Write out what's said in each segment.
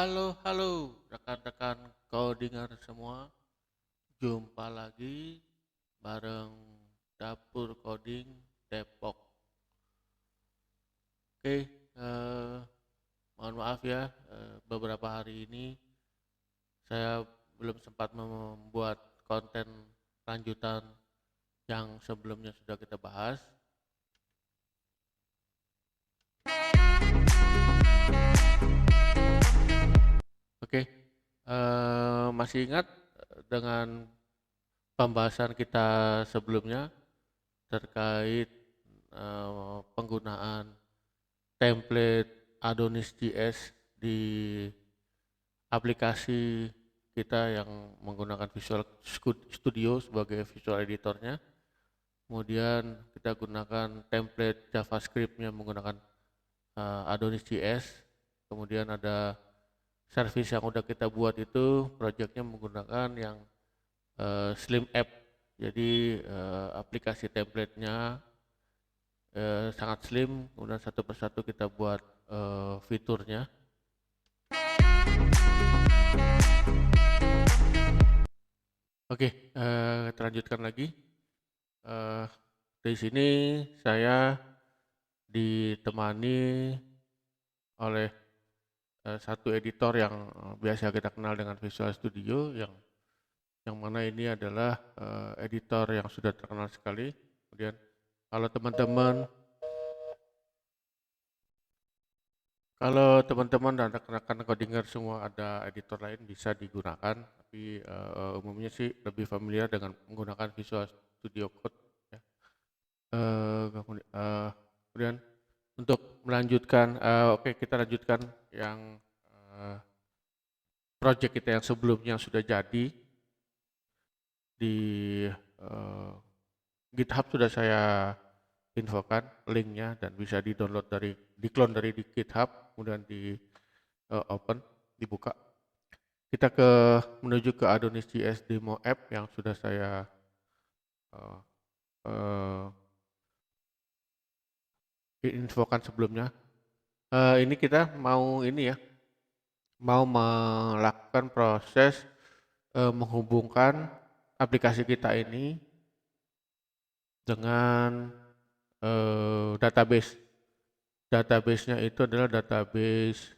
Halo, rekan-rekan coder semua. Jumpa lagi bareng Dapur Coding Depok. Oke, mohon maaf ya, beberapa hari ini saya belum sempat membuat konten lanjutan yang sebelumnya sudah kita bahas. Oke, masih ingat dengan pembahasan kita sebelumnya terkait penggunaan template Adonis JS di aplikasi kita yang menggunakan Visual Studio sebagai visual editornya. Kemudian kita gunakan template JavaScript-nya menggunakan Adonis JS. Kemudian ada service yang udah kita buat itu projectnya menggunakan yang Slim App. Jadi aplikasi template-nya sangat slim. Kemudian satu persatu kita buat fiturnya. Oke, kita lanjutkan lagi. Di sini saya ditemani oleh satu editor yang biasa kita kenal dengan Visual Studio, yang mana ini adalah editor yang sudah terkenal sekali. Kemudian kalau teman-teman dan rekan-rekan coder semua ada editor lain bisa digunakan, tapi umumnya sih lebih familiar dengan menggunakan Visual Studio Code. Ya. Kemudian untuk melanjutkan, oke, kita lanjutkan yang project kita yang sebelumnya sudah jadi di GitHub. Sudah saya infokan linknya dan bisa di-download di-clone dari di GitHub, kemudian di open, dibuka. Kita menuju ke Adonis JS demo app yang sudah saya infokan sebelumnya. Ini kita mau melakukan proses menghubungkan aplikasi kita ini dengan database. Database-nya itu adalah database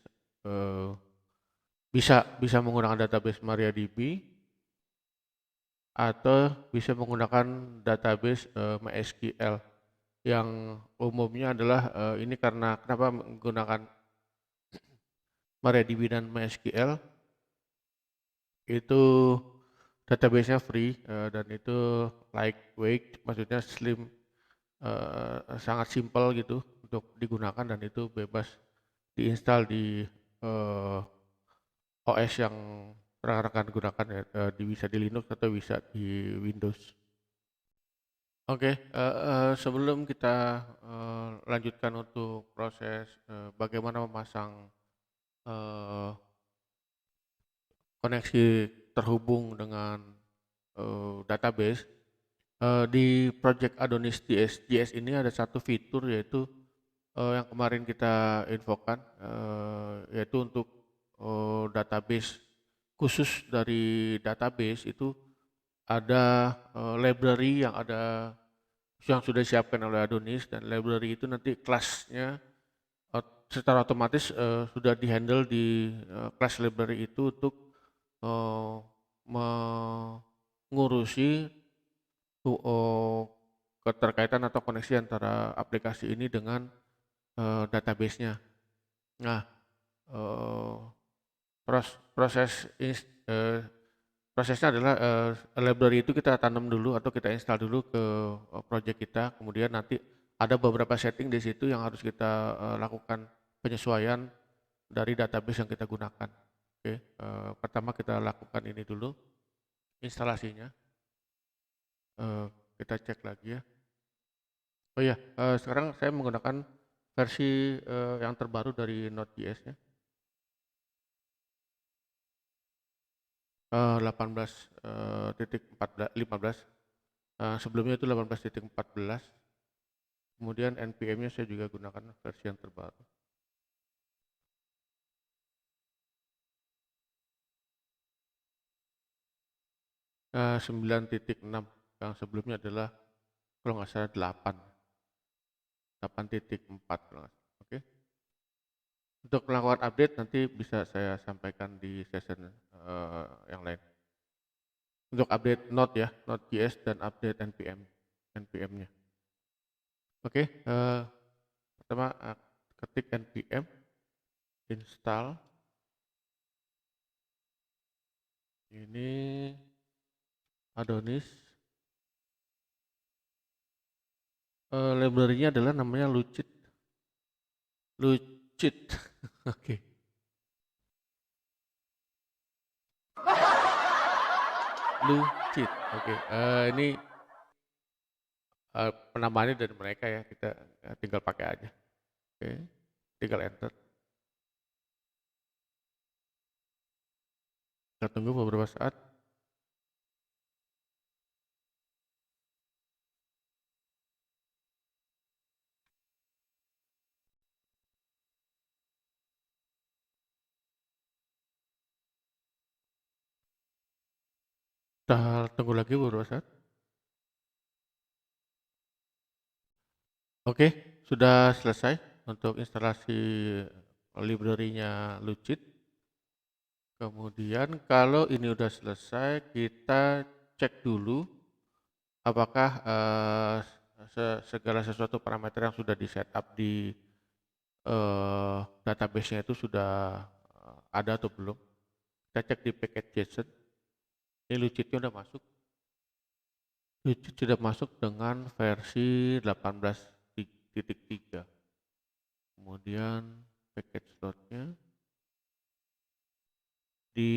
bisa menggunakan database MariaDB atau bisa menggunakan database MySQL. Yang umumnya adalah ini karena kenapa menggunakan MariaDB dan MySQL, itu database-nya free dan itu lightweight, maksudnya slim, sangat simpel gitu untuk digunakan, dan itu bebas diinstal di OS yang rekan-rekan gunakan ya, bisa di Linux atau bisa di Windows. Oke, sebelum kita lanjutkan untuk proses bagaimana memasang koneksi terhubung dengan database, di project Adonis JS ini ada satu fitur, yaitu yang kemarin kita infokan, yaitu untuk database. Khusus dari database itu ada library yang sudah disiapkan oleh Adonis, dan library itu nanti kelasnya secara otomatis sudah dihandle di kelas library itu untuk mengurusi keterkaitan atau koneksi antara aplikasi ini dengan database-nya. Nah, prosesnya adalah library itu kita tanam dulu atau kita install dulu ke project kita, kemudian nanti ada beberapa setting di situ yang harus kita lakukan penyesuaian dari database yang kita gunakan. Oke, pertama kita lakukan ini dulu, instalasinya. Kita cek lagi ya. Oh iya, sekarang saya menggunakan versi yang terbaru dari Node.js ya. 18.15. Sebelumnya itu 18.14. Kemudian npm-nya saya juga gunakan versi yang terbaru. 9.6, yang sebelumnya adalah kalau nggak salah 8.4 kalau nggak salah. Oke. Untuk melakukan update nanti bisa saya sampaikan di session yang lain. Untuk update Node ya, Node.js dan update NPM-nya. Oke, pertama ketik npm install ini Adonis, library-nya adalah namanya Lucid. Oke. Lucid. Oke. Ini penambahannya dari mereka ya, kita tinggal pakai aja. Oke. Tinggal enter. Kita tunggu beberapa saat. Kita tunggu lagi beberapa saat. Oke, sudah selesai untuk instalasi library-nya Lucid. Kemudian kalau ini udah selesai, kita cek dulu apakah segala sesuatu parameter yang sudah di setup di database-nya itu sudah ada atau belum. Kita cek di package JSON. Ini Lucid-nya udah masuk. Lucid sudah masuk dengan versi 18.3. Kemudian package slot-nya di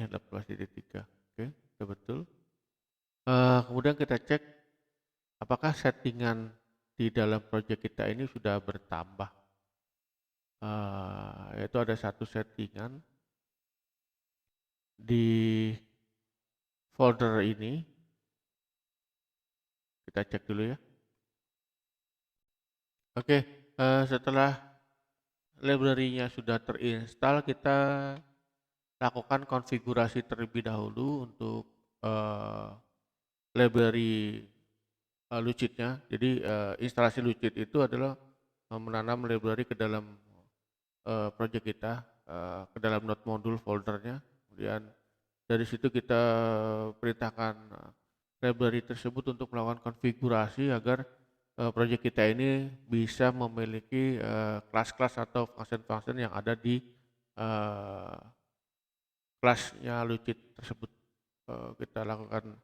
18.3. Oke, sudah betul. Kemudian kita cek apakah settingan di dalam project kita ini sudah bertambah. Yaitu ada satu settingan di folder ini. Kita cek dulu ya. Oke, setelah library-nya sudah terinstall, kita lakukan konfigurasi terlebih dahulu untuk library Lucid-nya. Jadi instalasi Lucid itu adalah menanam library ke dalam project kita, ke dalam node module foldernya. Kemudian dari situ kita perintahkan library tersebut untuk melakukan konfigurasi agar project kita ini bisa memiliki kelas-kelas atau function-function yang ada di kelasnya Lucid tersebut. Kita lakukan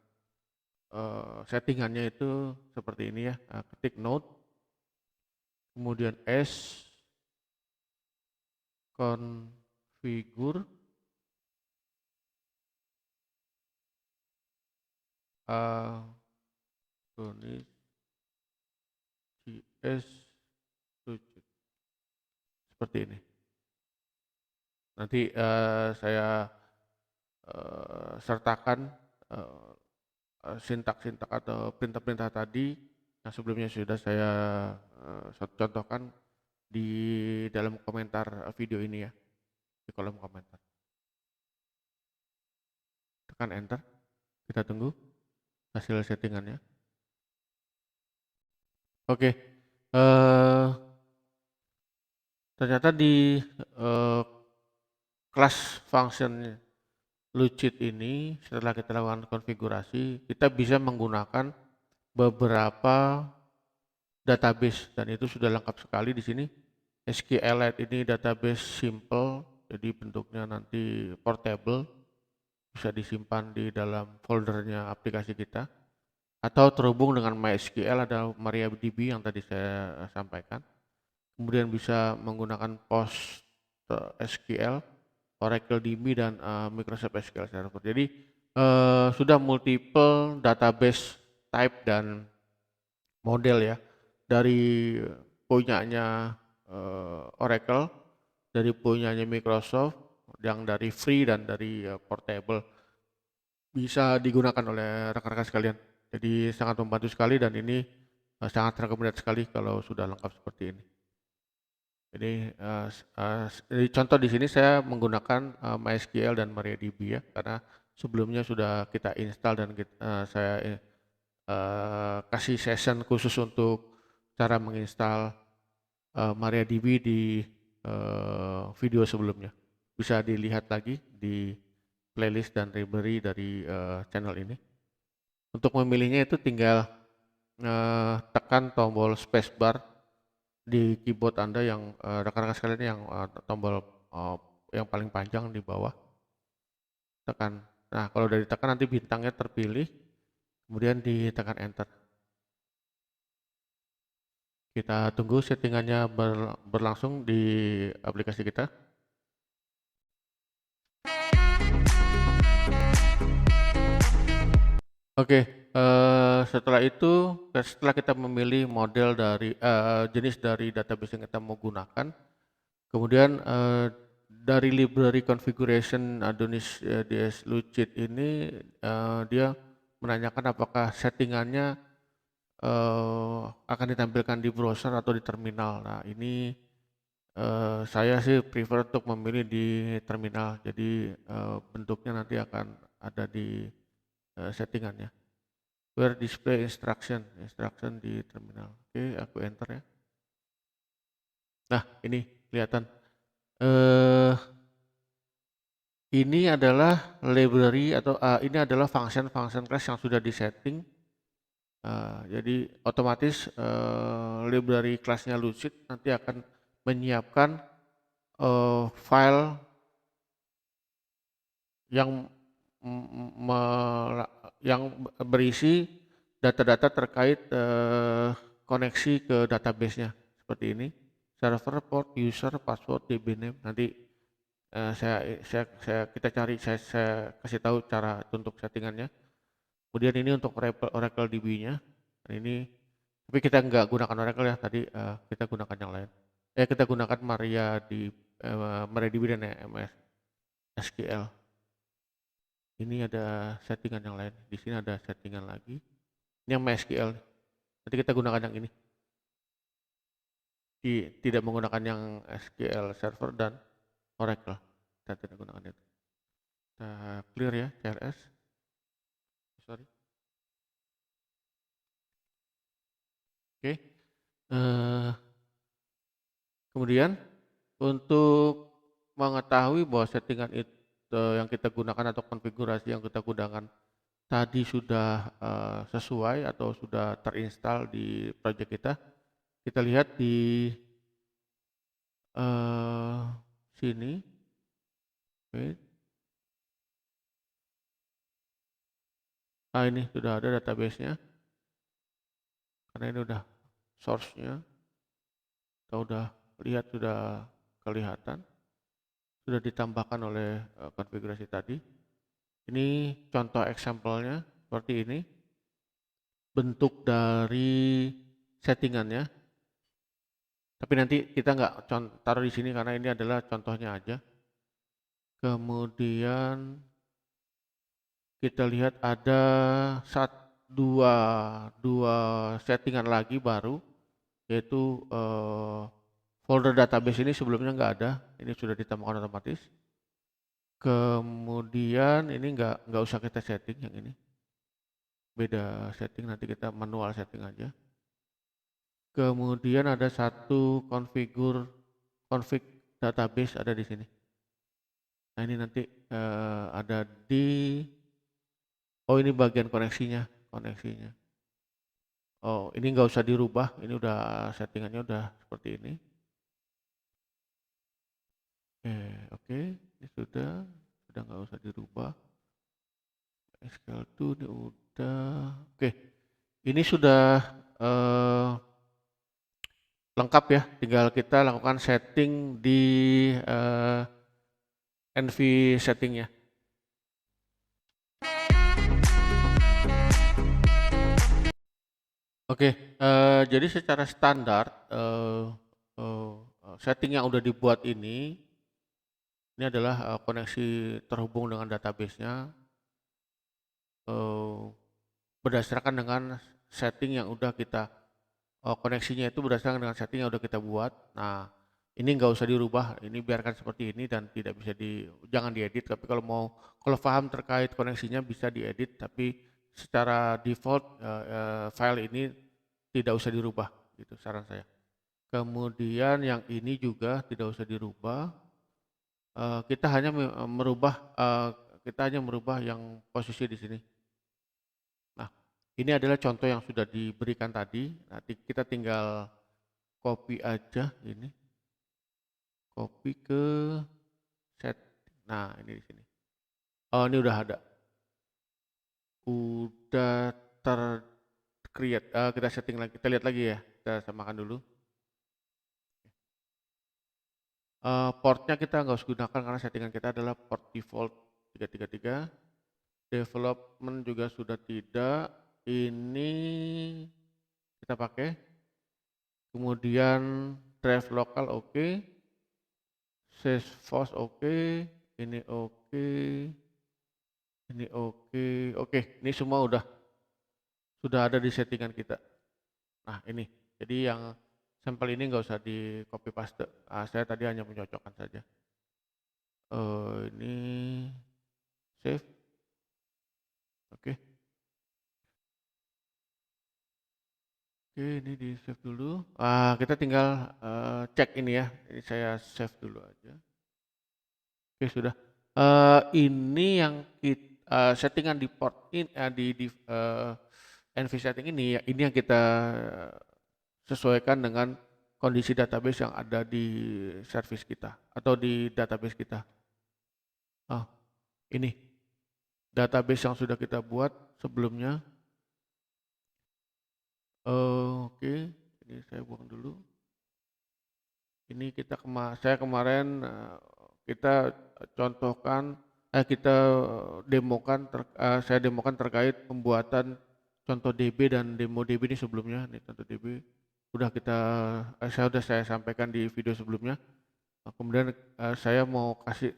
settingannya itu seperti ini ya, ketik node, kemudian s configure Adonis JS Lucid, seperti ini. Nanti saya sertakan sintak-sintak atau perintah-perintah tadi yang sebelumnya sudah saya contohkan di dalam komentar video ini ya, di kolom komentar. Tekan enter, kita tunggu hasil settingannya. Oke, ternyata di kelas function Lucid ini setelah kita lakukan konfigurasi, kita bisa menggunakan beberapa database dan itu sudah lengkap sekali di sini. SQLite ini database simple, jadi bentuknya nanti portable, bisa disimpan di dalam foldernya aplikasi kita, atau terhubung dengan MySQL ada MariaDB yang tadi saya sampaikan. Kemudian bisa menggunakan PostgreSQL, Oracle DB dan Microsoft SQL Server. Jadi sudah multiple database type dan model ya, dari punyanya Oracle, dari punyanya Microsoft, yang dari free dan dari portable, bisa digunakan oleh rekan-rekan sekalian. Jadi sangat membantu sekali dan ini sangat rekomendasi sekali kalau sudah lengkap seperti ini. Jadi contoh di sini saya menggunakan MySQL dan MariaDB ya, karena sebelumnya sudah kita install dan saya kasih session khusus untuk cara menginstal MariaDB di video sebelumnya. Bisa dilihat lagi di playlist dan library dari channel ini. Untuk memilihnya itu tinggal tekan tombol spacebar di keyboard Anda yang rekan-rekan sekalian yang tombol yang paling panjang di bawah. Tekan. Nah, kalau udah ditekan nanti bintangnya terpilih, kemudian ditekan enter. Kita tunggu settingannya berlangsung di aplikasi kita. Oke, setelah itu, setelah kita memilih model dari jenis dari database yang kita mau gunakan, kemudian dari library configuration Adonis DS Lucid ini dia menanyakan apakah settingannya akan ditampilkan di browser atau di terminal. Nah, ini saya sih prefer untuk memilih di terminal. Jadi bentuknya nanti akan ada di settingannya. Where display instruction di terminal. Oke, aku enter ya. Nah, ini kelihatan. Ini adalah library atau ini adalah function class yang sudah disetting. Jadi otomatis library kelasnya Lucid nanti akan menyiapkan file yang yang berisi data-data terkait koneksi ke database-nya seperti ini, server, port, user, password, DB name. Nanti kita cari, saya kasih tahu cara untuk settingannya. Kemudian ini untuk Oracle DB-nya. Ini tapi kita nggak gunakan Oracle ya, tadi kita gunakan yang lain. Kita gunakan MariaDB dan MS SQL. Ini ada settingan yang lain. Di sini ada settingan lagi. Ini yang MySQL. Nanti kita gunakan yang ini. Tidak menggunakan yang SQL Server dan Oracle. Kita tidak gunakan itu. Kita clear ya, CLS. Sorry. Oke. Kemudian untuk mengetahui bahwa settingan itu yang kita gunakan atau konfigurasi yang kita gunakan tadi sudah sesuai atau sudah terinstall di project kita lihat di sini. Oke. Nah, ini sudah ada database-nya karena ini udah source-nya, kita udah lihat, sudah kelihatan, sudah ditambahkan oleh konfigurasi tadi. Ini contoh example-nya seperti ini, bentuk dari settingannya. Tapi nanti kita nggak taruh di sini karena ini adalah contohnya aja. Kemudian kita lihat ada dua settingan lagi baru, yaitu folder database ini sebelumnya nggak ada, ini sudah ditambahkan otomatis. Kemudian ini nggak usah kita setting yang ini, beda setting, nanti kita manual setting aja. Kemudian ada satu config database ada di sini. Nah, ini nanti ada di ini bagian koneksinya. Oh, ini nggak usah dirubah, ini udah settingannya udah seperti ini. Oke, ini sudah nggak usah dirubah. SQL2 ini udah. Oke, ini sudah lengkap ya, tinggal kita lakukan setting di NV settingnya. Oke, jadi secara standar setting yang udah dibuat ini adalah koneksi terhubung dengan database-nya berdasarkan dengan setting yang udah kita koneksinya itu berdasarkan dengan setting yang udah kita buat. Nah, ini nggak usah dirubah, ini biarkan seperti ini dan tidak bisa jangan diedit. Tapi kalau paham terkait koneksinya bisa diedit, tapi secara default file ini tidak usah dirubah, gitu saran saya. Kemudian yang ini juga tidak usah dirubah, kita hanya merubah yang posisi di sini. Nah, ini adalah contoh yang sudah diberikan tadi. Nanti kita tinggal copy aja ini, copy ke set. Nah, ini di sini. Oh, ini udah ada. Udah ter-create. Kita setting lagi. Kita lihat lagi ya. Kita samakan dulu. Portnya kita nggak usah gunakan karena settingan kita adalah port default 333. Development juga sudah tidak. Ini kita pakai. Kemudian drive lokal oke. Salesforce oke. Ini oke. Ini oke. Oke, ini semua sudah ada di settingan kita. Nah, ini. Jadi yang sampel ini nggak usah di copy paste. Saya tadi hanya mencocokkan saja. Ini save. Oke. Oke, ini di save dulu. Kita tinggal cek ini ya. Ini saya save dulu aja. Oke, sudah. Ini yang settingan di port ini di NV setting ini ya, ini yang kita sesuaikan dengan kondisi database yang ada di service kita atau di database kita. Ini database yang sudah kita buat sebelumnya. Oke, ini saya buang dulu. Ini saya kemarin kita contohkan, kita saya demokan terkait pembuatan contoh DB dan demo DB ini sebelumnya. Ini contoh DB saya sampaikan di video sebelumnya. Kemudian saya mau kasih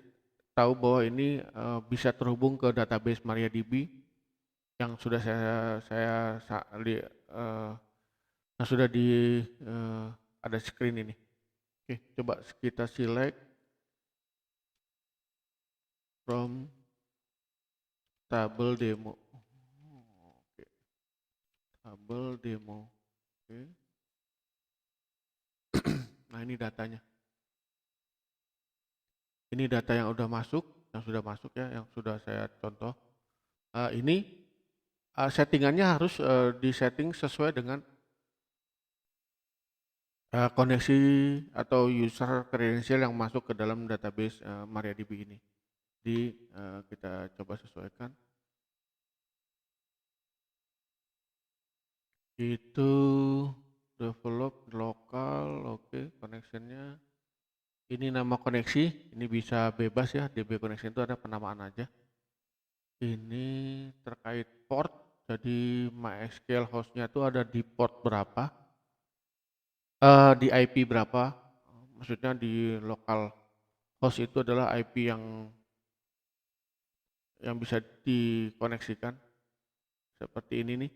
tahu bahwa ini bisa terhubung ke database MariaDB yang sudah sudah ada screen ini. Oke, coba kita select from table demo. Oke, table demo. Oke. Nah, ini datanya. Ini data yang sudah masuk ya, yang sudah saya contoh. Ini settingannya harus disetting sesuai dengan koneksi atau user credential yang masuk ke dalam database MariaDB ini. Jadi kita coba sesuaikan. Itu develop lokal, oke, connectionnya. Ini nama koneksi, ini bisa bebas ya, DB connection itu ada penamaan aja. Ini terkait port, jadi MySQL hostnya itu ada di port berapa, di IP berapa, maksudnya di lokal host itu adalah IP yang bisa dikoneksikan, seperti ini nih.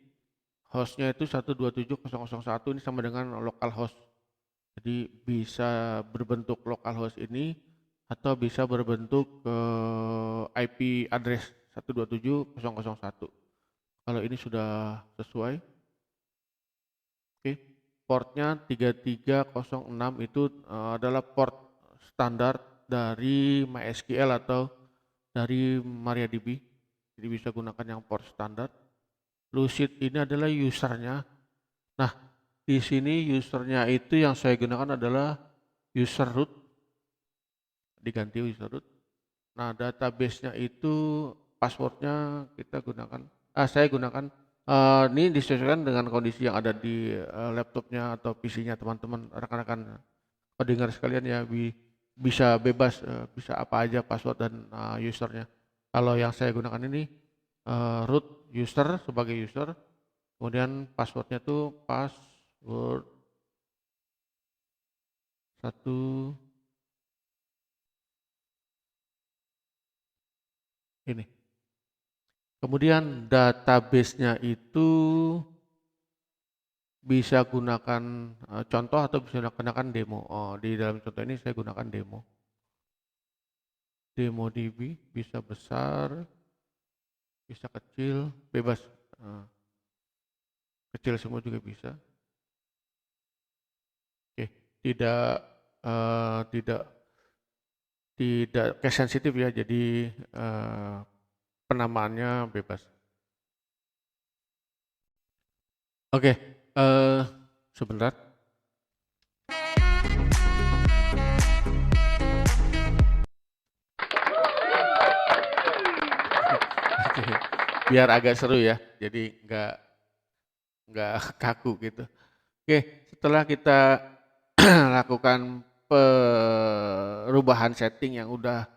Hostnya itu 127.0.0.1 ini sama dengan local host. Jadi bisa berbentuk localhost ini atau bisa berbentuk IP address 127.0.0.1. Kalau ini sudah sesuai. Oke. Portnya 3306 itu adalah port standar dari MySQL atau dari MariaDB. Jadi bisa gunakan yang port standar. Lucid ini adalah usernya. Nah, di sini usernya itu yang saya gunakan adalah user root, diganti user root. Nah, database-nya itu passwordnya saya gunakan ini disesuaikan dengan kondisi yang ada di laptopnya atau PC-nya teman-teman, rekan-rekan pendengar sekalian ya, bisa bebas, bisa apa aja password dan usernya. Kalau yang saya gunakan ini root user sebagai user, kemudian passwordnya tuh password 1 ini. Kemudian database-nya itu bisa gunakan contoh atau bisa gunakan demo. Oh, di dalam contoh ini saya gunakan demo. Demo DB bisa besar, bisa kecil, bebas. Eh, Kecil semua juga bisa. Oke, tidak tidak case sensitif ya, jadi penamaannya bebas. Oke, sebentar. Oke, biar agak seru ya, jadi nggak kaku gitu. Oke, setelah kita lakukan perubahan setting yang udah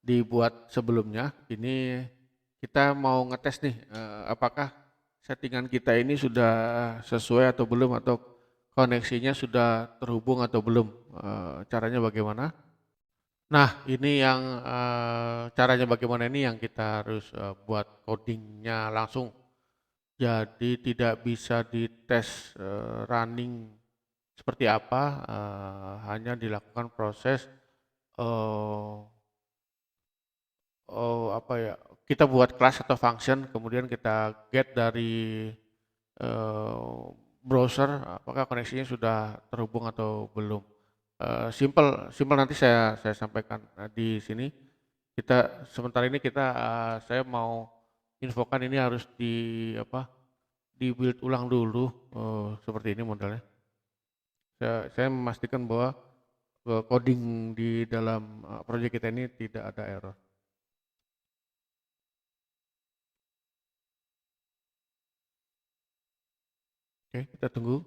dibuat sebelumnya, ini kita mau ngetes nih apakah settingan kita ini sudah sesuai atau belum, atau koneksinya sudah terhubung atau belum. Caranya bagaimana? Nah, ini yang caranya bagaimana ini yang kita harus buat codingnya langsung. Jadi tidak bisa dites running seperti apa, hanya dilakukan proses eh, apa ya? Kita buat class atau function, kemudian kita get dari eh, browser apakah koneksinya sudah terhubung atau belum. Simple, simple nanti saya sampaikan di sini. Kita sementara ini saya mau infokan ini harus di build ulang dulu seperti ini modelnya. Saya memastikan bahwa coding di dalam proyek kita ini tidak ada error. Oke, kita tunggu.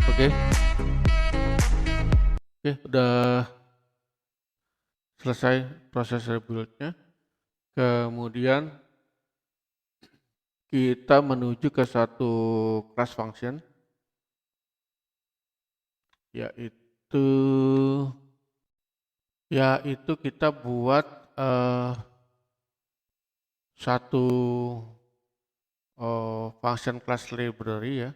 Oke, oke, udah selesai proses rebuild-nya. Kemudian kita menuju ke satu class function, yaitu kita buat eh, satu function class library ya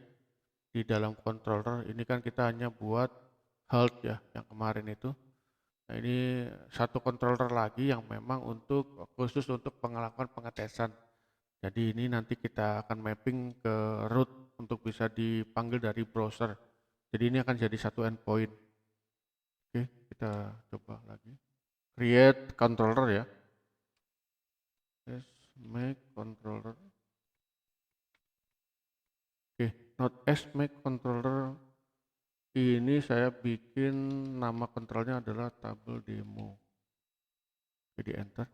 di dalam controller. Ini kan kita hanya buat health ya yang kemarin itu. Nah, ini satu controller lagi yang memang khusus untuk melakukan pengetesan. Jadi ini nanti kita akan mapping ke root untuk bisa dipanggil dari browser. Jadi ini akan jadi satu endpoint. Oke, kita coba lagi. Create controller ya. Yes, make controller. Oke, not as make controller. Ini saya bikin nama kontrolnya adalah tabel demo. Jadi enter.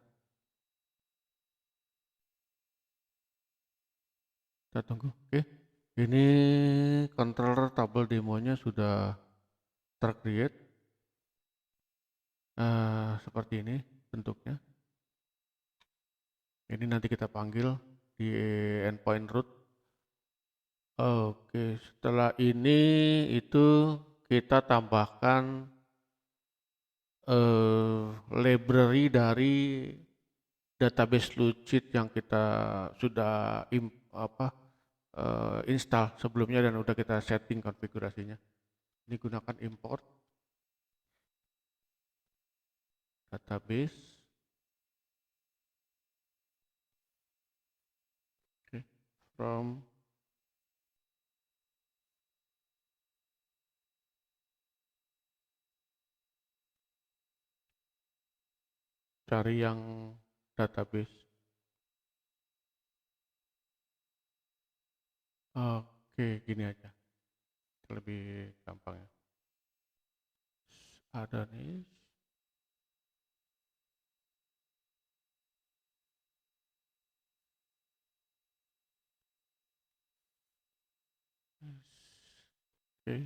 Kita tunggu. Oke. Ini controller tabel demonya sudah tercreate. Seperti ini bentuknya. Ini nanti kita panggil di endpoint root. Oke, setelah ini itu kita tambahkan library dari database Lucid yang kita sudah install sebelumnya dan udah kita setting konfigurasinya. Ini gunakan import database. Okay, from cari yang database. Oke, gini aja. Lebih gampang ya. Ada nih. Oke.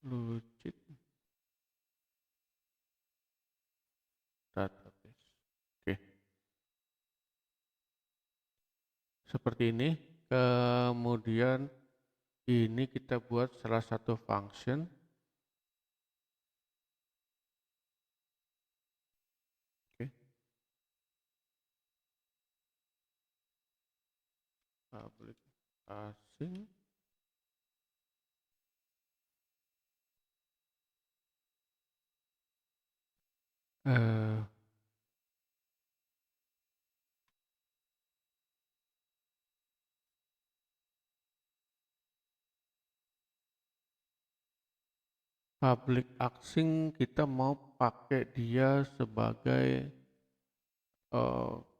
Lucid database. Oke. Seperti ini. Kemudian ini kita buat salah satu function. Oke. public asing. Eh, public asing kita mau pakai dia sebagai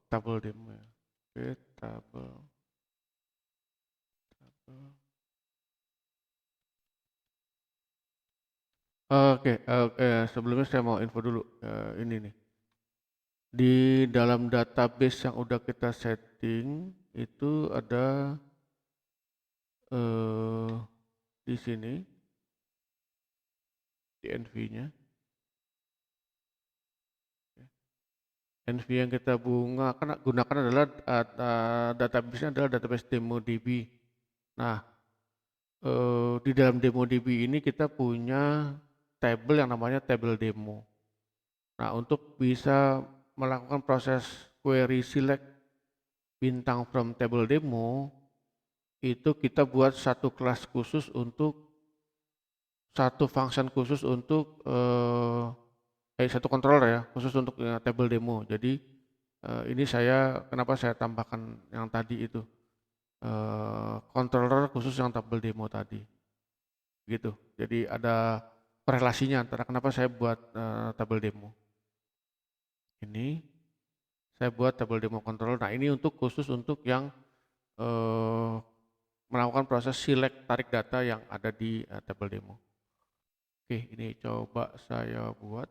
table demo ya. Oke, table. Oke, sebelumnya saya mau info dulu ini nih. Di dalam database yang udah kita setting itu ada di sini di NV-nya. NV yang kita gunakan adalah database-nya adalah database DemoDB. Nah, di dalam DemoDB ini kita punya table yang namanya table demo. Nah, untuk bisa melakukan proses query select bintang from table demo, itu kita buat satu kelas khusus untuk satu function khusus untuk satu controller ya, khusus untuk table demo. Jadi ini kenapa saya tambahkan yang tadi itu controller khusus yang table demo tadi, gitu. Jadi ada korelasinya antara kenapa saya buat table demo. Ini saya buat table demo controller. Nah ini khusus untuk yang melakukan proses select tarik data yang ada di table demo. Oke, ini coba saya buat.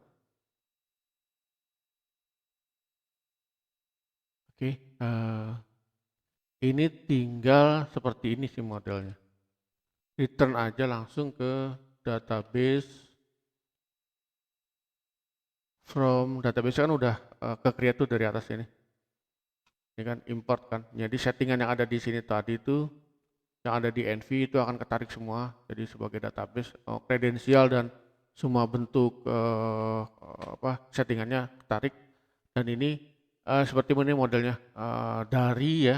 Oke, ini tinggal seperti ini sih modelnya. Return aja langsung ke database. From database kan udah ke create tuh dari atas ini. Ini kan import kan. Jadi settingan yang ada di sini tadi itu yang ada di NV itu akan ketarik semua. Jadi sebagai database kredensial dan semua bentuk settingannya ketarik. Dan ini seperti ini modelnya dari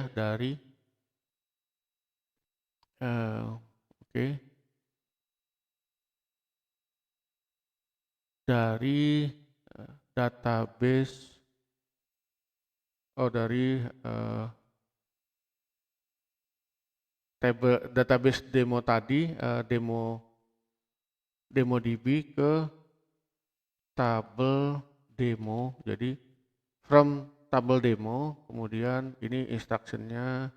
oke. Dari database dari database demo tadi demo DB ke table demo. Jadi from table demo, kemudian ini instructionnya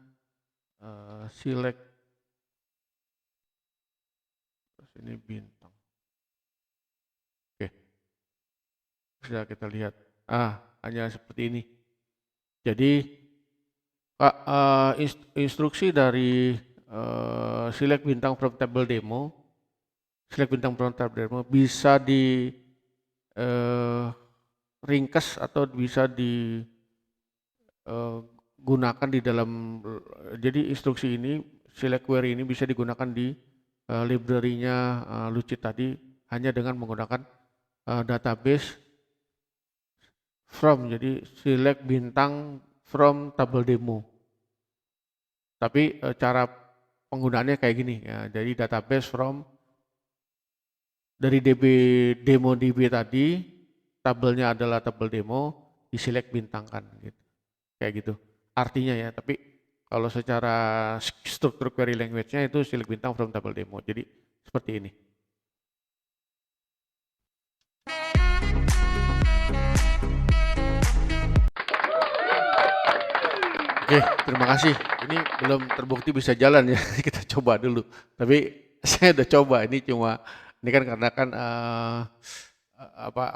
select, terus ini bintang. Oke, bisa kita lihat. Hanya seperti ini. Jadi instruksi dari select bintang from table demo, bisa di ringkas atau bisa digunakan di dalam, jadi instruksi ini select query ini bisa digunakan di library-nya Lucid tadi hanya dengan menggunakan database from, jadi select bintang from table demo. Tapi cara penggunaannya kayak gini ya, jadi database from dari demo DB tadi, tabelnya adalah tabel demo, diselect bintangkan gitu. Kayak gitu. Artinya ya, tapi kalau secara struktur query language-nya itu select bintang from table demo. Jadi seperti ini. Oke, terima kasih. Ini belum terbukti bisa jalan ya, kita coba dulu. Tapi saya udah coba, ini kan karena kan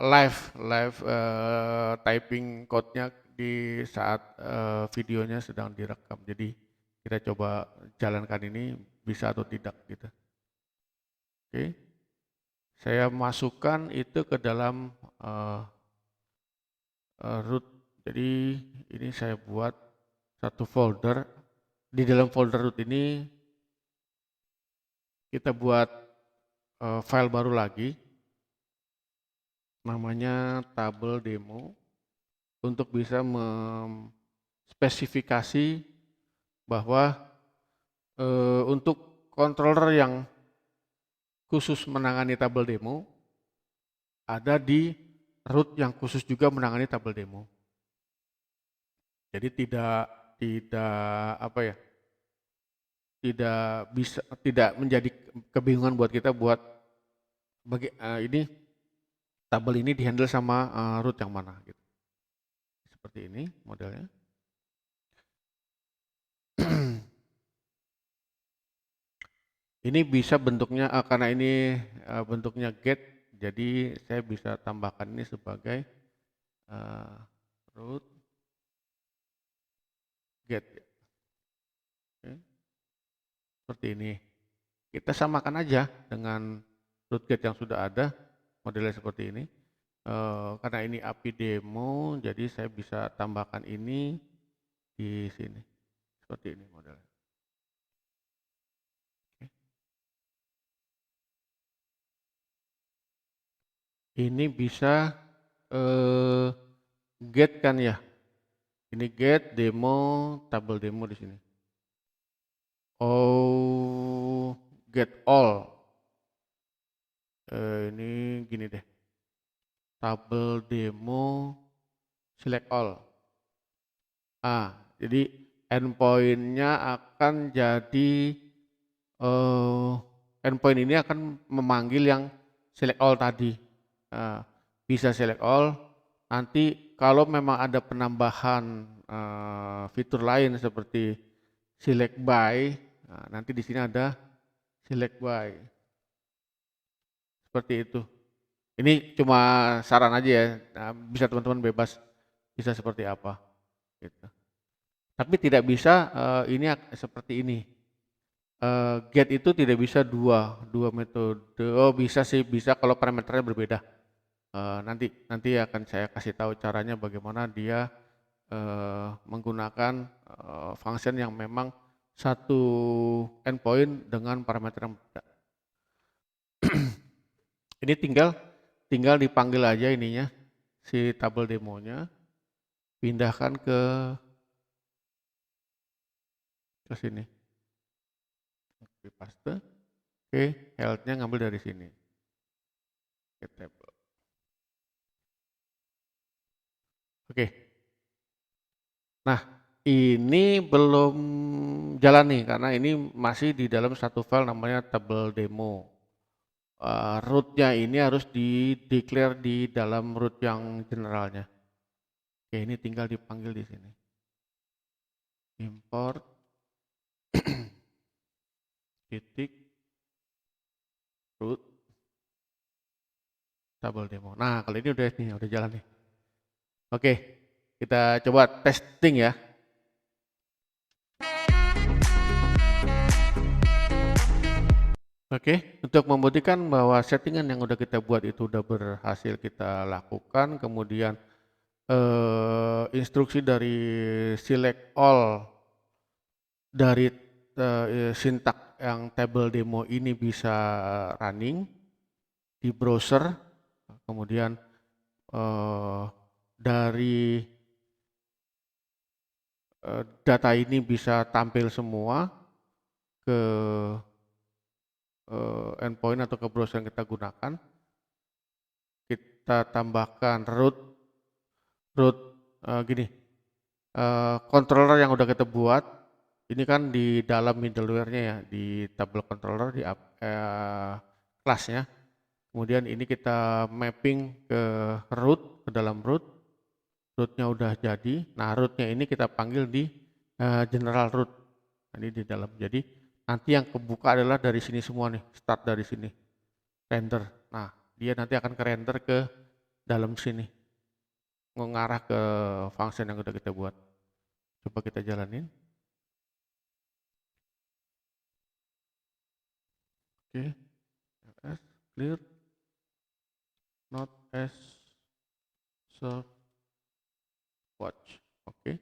live typing code-nya di saat videonya sedang direkam. Jadi kita coba jalankan ini bisa atau tidak gitu. Oke, saya masukkan itu ke dalam root. Jadi ini saya buat satu folder. Di dalam folder root ini kita buat file baru lagi, namanya table demo, untuk bisa spesifikasi bahwa Untuk controller yang khusus menangani tabel demo, ada di root yang khusus juga menangani tabel demo. Jadi tidak apa ya, tidak menjadi kebingungan buat kita buat ini tabel ini dihandle sama root yang mana gitu. Seperti ini modelnya. Ini bisa bentuknya karena ini bentuknya get, jadi saya bisa tambahkan ini sebagai root get. Oke. Seperti ini. Kita samakan aja dengan root get yang sudah ada, modelnya seperti ini. Karena ini API demo, jadi saya bisa tambahkan ini di sini. Seperti ini modelnya. Oke. Ini bisa get kan ya. Ini get demo, tabel demo di sini. Oh, get all. Ini gini deh. Tabel demo select all. Jadi endpoint-nya akan jadi endpoint ini akan memanggil yang select all tadi. Bisa select all. Nanti kalau memang ada penambahan fitur lain seperti select by, nanti di sini ada select by. Seperti itu. Ini cuma saran aja ya. Bisa teman-teman bebas bisa seperti apa. Gitu. Tapi tidak bisa ini seperti ini. Get itu tidak bisa dua metode. Oh bisa sih, bisa kalau parameternya berbeda. Nanti akan saya kasih tahu caranya bagaimana dia menggunakan function yang memang satu endpoint dengan parameter yang berbeda. Ini tinggal dipanggil aja ininya si tabel demonya, pindahkan ke sini. Copy paste. Oke, health-nya ngambil dari sini. Get table. Oke. Nah, ini belum jalan nih karena ini masih di dalam satu file namanya tabel demo. Root-nya ini harus di-declare di dalam root yang generalnya. Oke, ini tinggal dipanggil di sini. Import titik root tabel demo. Nah, kalau ini udah jalan nih. Oke, kita coba testing ya. Oke, untuk membuktikan bahwa settingan yang udah kita buat itu udah berhasil kita lakukan, kemudian instruksi dari select all dari sintak yang table demo ini bisa running di browser, kemudian dari data ini bisa tampil semua ke endpoint atau ke browser yang kita gunakan. Kita tambahkan root gini, controller yang udah kita buat, ini kan di dalam middleware-nya ya, di table controller, di kelasnya. Kemudian ini kita mapping ke root, ke dalam root, rootnya udah jadi. Nah rootnya ini kita panggil di general root, ini di dalam. Jadi nanti yang kebuka adalah dari sini semua nih, start dari sini, render. Nah dia nanti akan ke render ke dalam sini, mengarah ke function yang udah kita buat. Coba kita jalanin. Oke, ls clear, not as serve watch. Oke.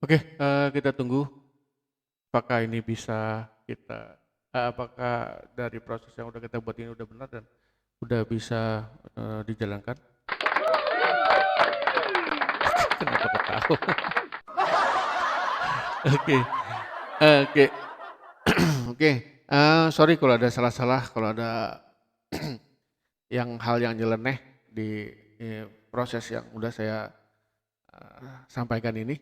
Oke, kita tunggu apakah ini bisa kita apakah dari proses yang udah kita buat ini udah benar dan udah bisa dijalankan. Kenapa ketawa? Oke, oke, oke. Sorry kalau ada salah-salah, kalau ada hal yang nyeleneh di proses yang udah saya sampaikan ini.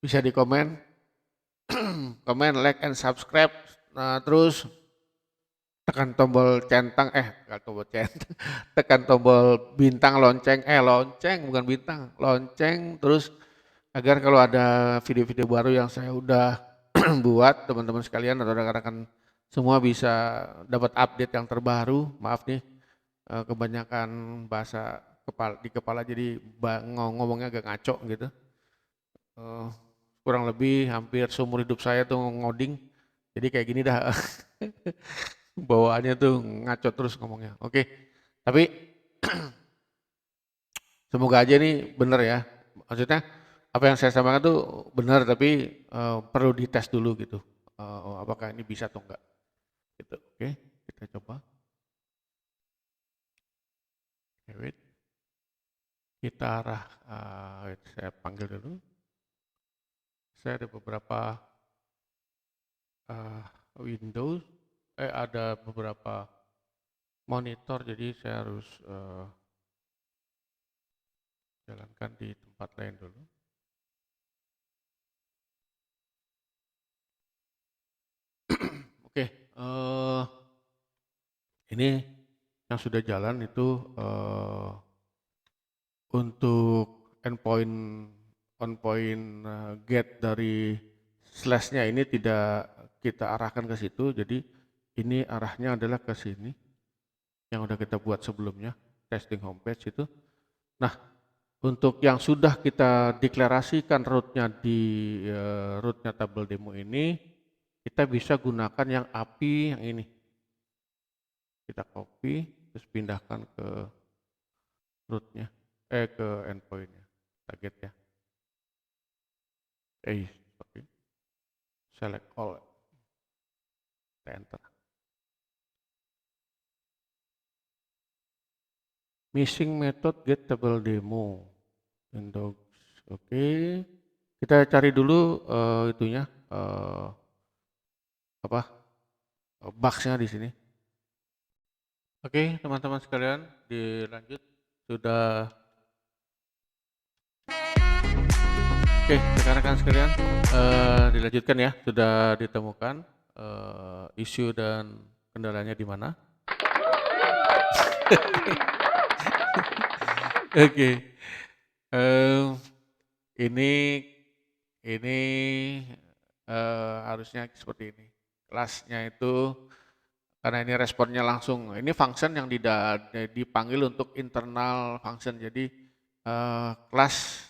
Bisa di komen, like and subscribe. Nah, terus tekan tombol centang, tekan tombol centang, tekan tombol bintang lonceng, lonceng bukan bintang, lonceng. Terus agar kalau ada video-video baru yang saya udah buat, teman-teman sekalian atau rekan-rekan semua bisa dapat update yang terbaru. Maaf nih, kebanyakan bahasa di kepala jadi ngomongnya agak ngaco gitu. Kurang lebih hampir seumur hidup saya tuh ngoding, jadi kayak gini dah. Bawaannya tuh ngaco terus ngomongnya. Oke, tapi semoga aja nih bener ya. Maksudnya apa yang saya sampaikan tuh benar, tapi perlu dites dulu gitu. Apakah ini bisa atau enggak? Gitu. Oke, kita coba. Wait. Kita arah, saya panggil dulu. Saya ada beberapa Windows, ada beberapa monitor, jadi saya harus jalankan di tempat lain dulu. Oke, ini yang sudah jalan itu untuk on point get dari slashnya ini tidak kita arahkan ke situ, jadi ini arahnya adalah ke sini yang udah kita buat sebelumnya, testing homepage itu. Nah, untuk yang sudah kita deklarasikan rootnya di rootnya tabel demo ini, kita bisa gunakan yang API yang ini. Kita copy, terus pindahkan ke rootnya, ke endpointnya, target ya. Sorry. Select all, enter. Missing method get table demo. Windows, oke. Kita cari dulu itunya, box-nya di sini. Oke, teman-teman sekalian, dilanjut. Sudah. Oke, rekan-rekan sekalian, dilanjutkan ya. Sudah ditemukan isu dan kendalanya di mana. Oke, ini harusnya seperti ini. Kelasnya itu karena ini responnya langsung. Ini function yang dipanggil untuk internal function. Jadi kelas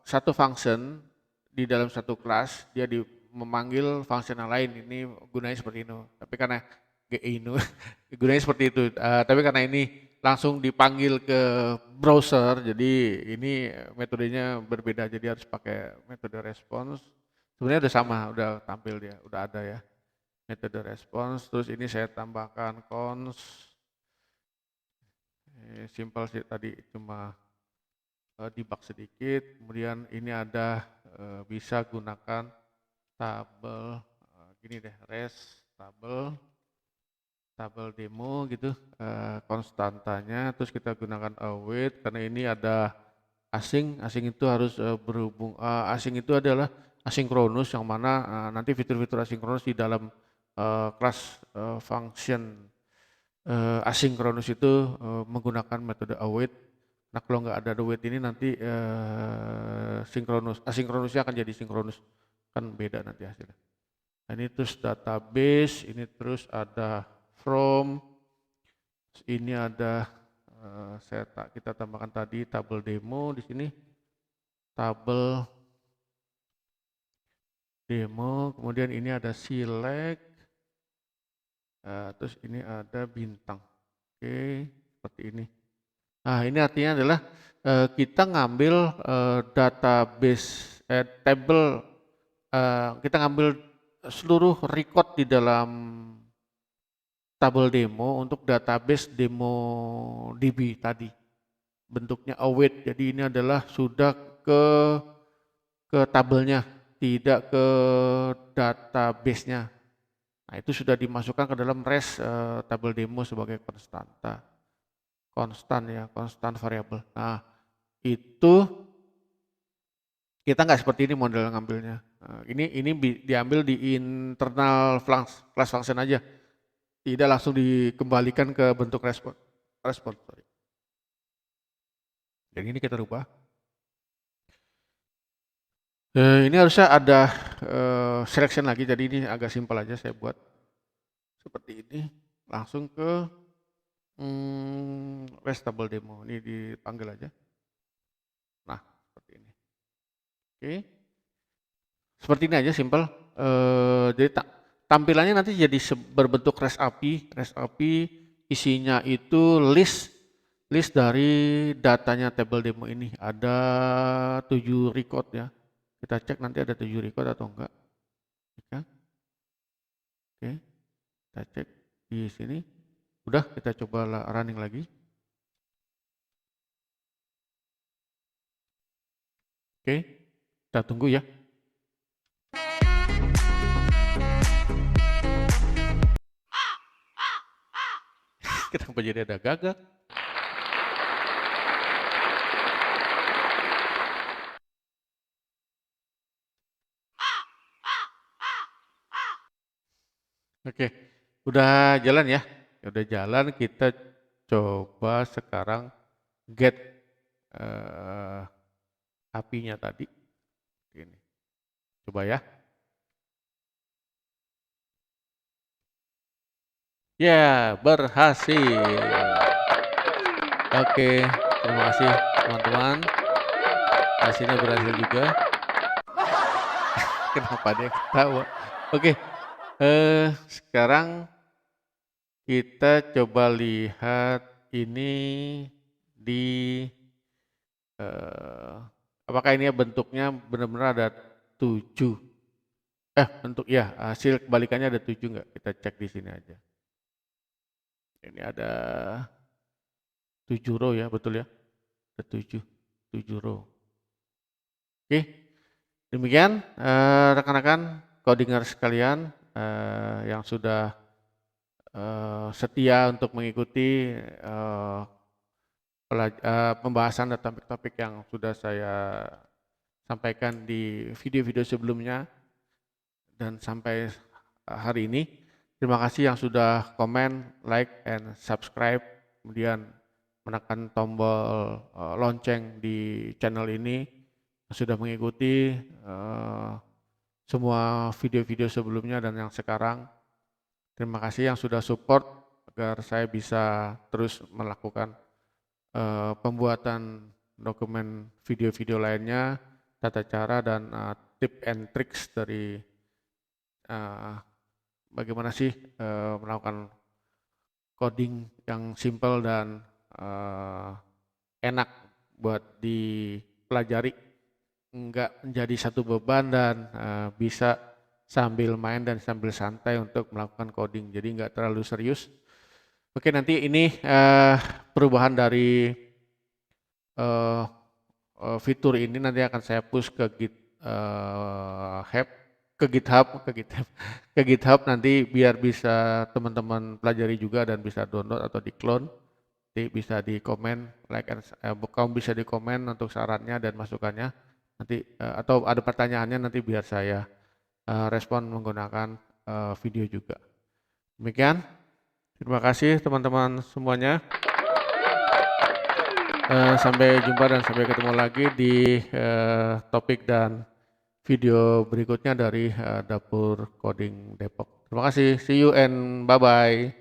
satu function di dalam satu kelas dia memanggil function yang lain. Ini gunanya seperti ini. Tapi karena gunanya seperti itu. Tapi karena ini langsung dipanggil ke browser, jadi ini metodenya berbeda, jadi harus pakai metode response. Sebenarnya udah sama, udah tampil dia, udah ada ya metode response. Terus ini saya tambahkan cons, simple sih tadi, cuma debug sedikit. Kemudian ini ada bisa gunakan tabel, gini deh, res tabel demo gitu, konstantanya, terus kita gunakan await karena ini ada asing itu harus berhubung, asing itu adalah asinkronus, yang mana nanti fitur-fitur asinkronus di dalam kelas function asinkronus itu menggunakan metode await. Nah, kalau nggak ada await ini nanti asinkronusnya akan jadi sinkronus, kan beda nanti hasilnya. Nah, ini terus database, ini terus ada from, ini ada kita tambahkan tadi tabel demo di sini, tabel demo, kemudian ini ada select, terus ini ada bintang. Oke, seperti ini. Nah, ini artinya adalah kita ngambil database table, kita ngambil seluruh record di dalam tabel demo untuk database demo DB tadi. bentuknya await. Jadi ini adalah sudah ke tabelnya, tidak ke database-nya. Nah, itu sudah dimasukkan ke dalam res tabel demo sebagai konstanta. Konstan variabel. Nah, itu kita nggak seperti ini model ngambilnya. Ini diambil di internal class function aja. Tidak langsung dikembalikan ke bentuk respon. Sorry. Yang ini kita rubah. Ini harusnya ada selection lagi, jadi ini agak simpel aja saya buat seperti ini. Langsung ke rest table demo, ini dipanggil aja. Nah, seperti ini. Oke, seperti ini aja simpel. Jadi tampilannya nanti jadi berbentuk REST API isinya itu list dari datanya table demo ini. Ada 7 record ya. Kita cek nanti ada 7 record atau enggak. Oke, kita cek di sini. Udah, kita coba running lagi. Oke, kita tunggu ya. Kenapa jadi ada gagak? Oke, udah jalan ya. Udah jalan, kita coba sekarang get API-nya tadi. Ini. Coba ya. Ya, berhasil. Oke, terima kasih teman-teman. Hasilnya berhasil juga. Kenapa dia ketawa? Oke, sekarang kita coba lihat ini di apakah ini bentuknya benar-benar ada 7. Bentuk ya, hasil kebalikannya ada 7 enggak? Kita cek di sini aja. Ini ada 7 row ya, betul ya? Ada 7 row. Oke, demikian rekan-rekan codingers sekalian yang sudah setia untuk mengikuti pembahasan dan topik-topik yang sudah saya sampaikan di video-video sebelumnya dan sampai hari ini. Terima kasih yang sudah komen, like, and subscribe, kemudian menekan tombol lonceng di channel ini, sudah mengikuti semua video-video sebelumnya dan yang sekarang. Terima kasih yang sudah support agar saya bisa terus melakukan pembuatan dokumen video-video lainnya, tata cara dan tip and tricks dari bagaimana sih melakukan coding yang simple dan enak buat dipelajari, enggak menjadi satu beban dan bisa sambil main dan sambil santai untuk melakukan coding, jadi enggak terlalu serius. Oke, nanti ini perubahan dari fitur ini nanti akan saya push ke GitHub nanti biar bisa teman-teman pelajari juga dan bisa download atau di-clone. Nanti bisa di komen, like kamu bisa di komen untuk sarannya dan masukannya. Nanti atau ada pertanyaannya nanti biar saya respon menggunakan video juga. Demikian. Terima kasih teman-teman semuanya. Sampai jumpa dan sampai ketemu lagi di topik dan video berikutnya dari Dapur Coding Depok. Terima kasih, see you and bye-bye.